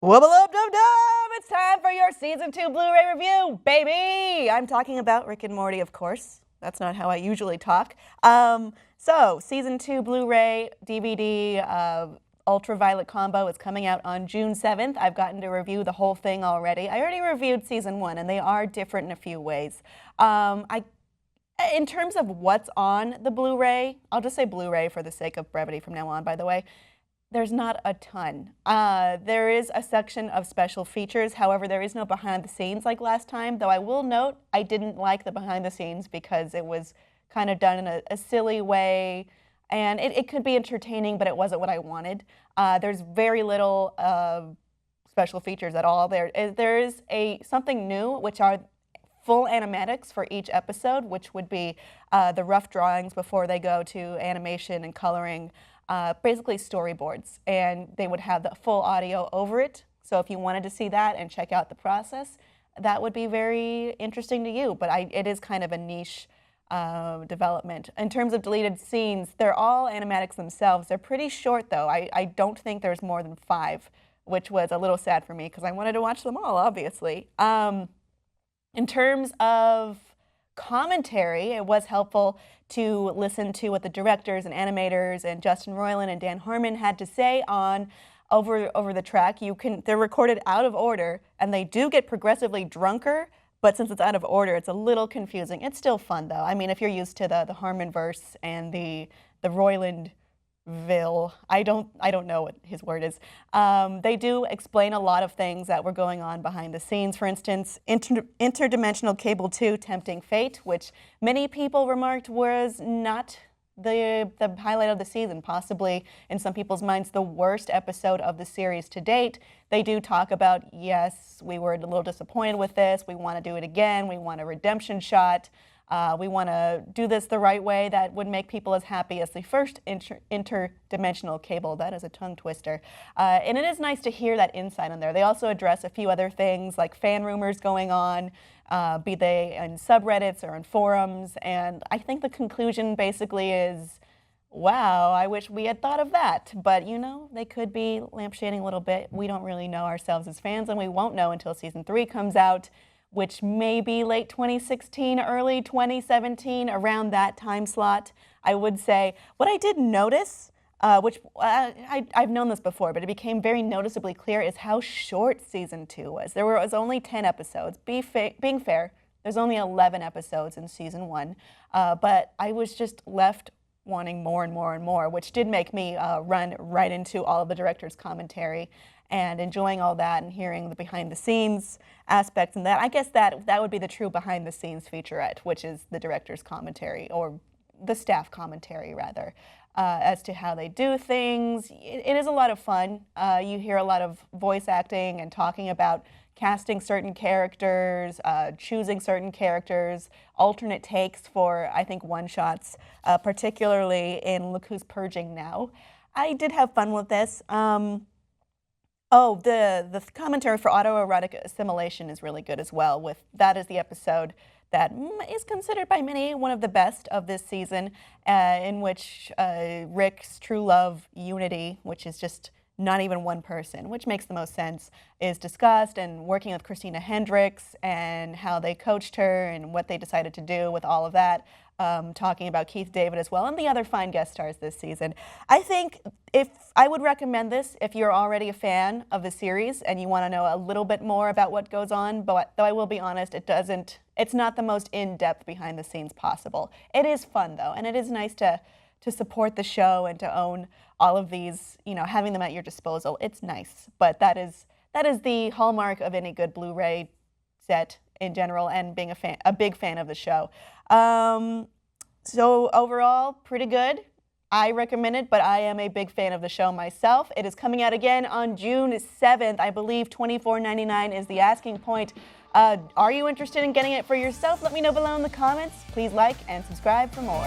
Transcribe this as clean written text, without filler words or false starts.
Wubba-lub-dub-dub! It's time for your Season 2 Blu-ray review, baby! I'm talking about Rick and Morty, of course. That's not how I usually talk. So, Season 2 Blu-ray, DVD, Ultraviolet combo is coming out on June 7th. I've gotten to review the whole thing already. I already reviewed Season 1, and they are different in a few ways. In terms of what's on the Blu-ray, I'll just say Blu-ray for the sake of brevity from now on, by the way. There's not a ton. There is a section of special features. However, there is no behind the scenes like last time, though I will note I didn't like the behind the scenes because it was kind of done in a silly way, and it could be entertaining, but it wasn't what I wanted. There's very little special features at all. There is something new, which are full animatics for each episode, which would be the rough drawings before they go to animation and coloring. Basically storyboards, and they would have the full audio over it. So if you wanted to see that and check out the process, that would be very interesting to you, but it is kind of a niche development. In terms of deleted scenes, they're all animatics themselves. They're pretty short though. I don't think there's more than 5, which was a little sad for me because I wanted to watch them all, obviously. In terms of commentary, it was helpful to listen to what the directors and animators and Justin Roiland and Dan Harmon had to say on over the track. They're recorded out of order, and they do get progressively drunker, but since it's out of order, it's a little confusing. It's still fun though. I mean, if you're used to the Harmon verse and the Roiland I don't know what his word is. They do explain a lot of things that were going on behind the scenes. For instance, Interdimensional Cable 2 Tempting Fate, which many people remarked was not the highlight of the season, possibly in some people's minds the worst episode of the series to date. They do talk about, yes, we were a little disappointed with this, we want to do it again, we want a redemption shot. We want to do this the right way that would make people as happy as the first interdimensional cable. That is a tongue twister. And it is nice to hear that insight on there. They also address a few other things like fan rumors going on, be they in subreddits or in forums. And I think the conclusion basically is, wow, I wish we had thought of that. But, you know, they could be lampshading a little bit. We don't really know ourselves as fans, and we won't know until Season 3 comes out, which may be late 2016, early 2017, around that time slot, I would say. What I did notice, which I've known this before, but it became very noticeably clear, is how short Season 2 was. There was only 10 episodes. Being fair, there's only 11 episodes in Season 1, but I was just left wanting more and more and more, which did make me run right into all of the director's commentary and enjoying all that and hearing the behind-the-scenes aspects and that. I guess that would be the true behind-the-scenes featurette, which is the director's commentary, or the staff commentary, rather, as to how they do things. It is a lot of fun. You hear a lot of voice acting and talking about casting certain characters, choosing certain characters, alternate takes for, I think, one-shots, particularly in Look Who's Purging Now. I did have fun with this. The commentary for autoerotic assimilation is really good as well. That is the episode that is considered by many one of the best of this season, in which Rick's true love, Unity, which is just not even one person, which makes the most sense, is discussed, and working with Christina Hendricks and how they coached her and what they decided to do with all of that. Talking about Keith David as well, and the other fine guest stars this season. I think I would recommend this if you're already a fan of the series and you want to know a little bit more about what goes on, but though I will be honest, it's not the most in-depth behind the scenes possible. It is fun though, and it is nice to support the show and to own all of these, having them at your disposal. It's nice, but that is the hallmark of any good Blu-ray set in general, and being a big fan of the show. So overall, pretty good. I recommend it, but I am a big fan of the show myself. It is coming out again on June 7th. I believe $24.99 is the asking point. Are you interested in getting it for yourself? Let me know below in the comments. Please like and subscribe for more.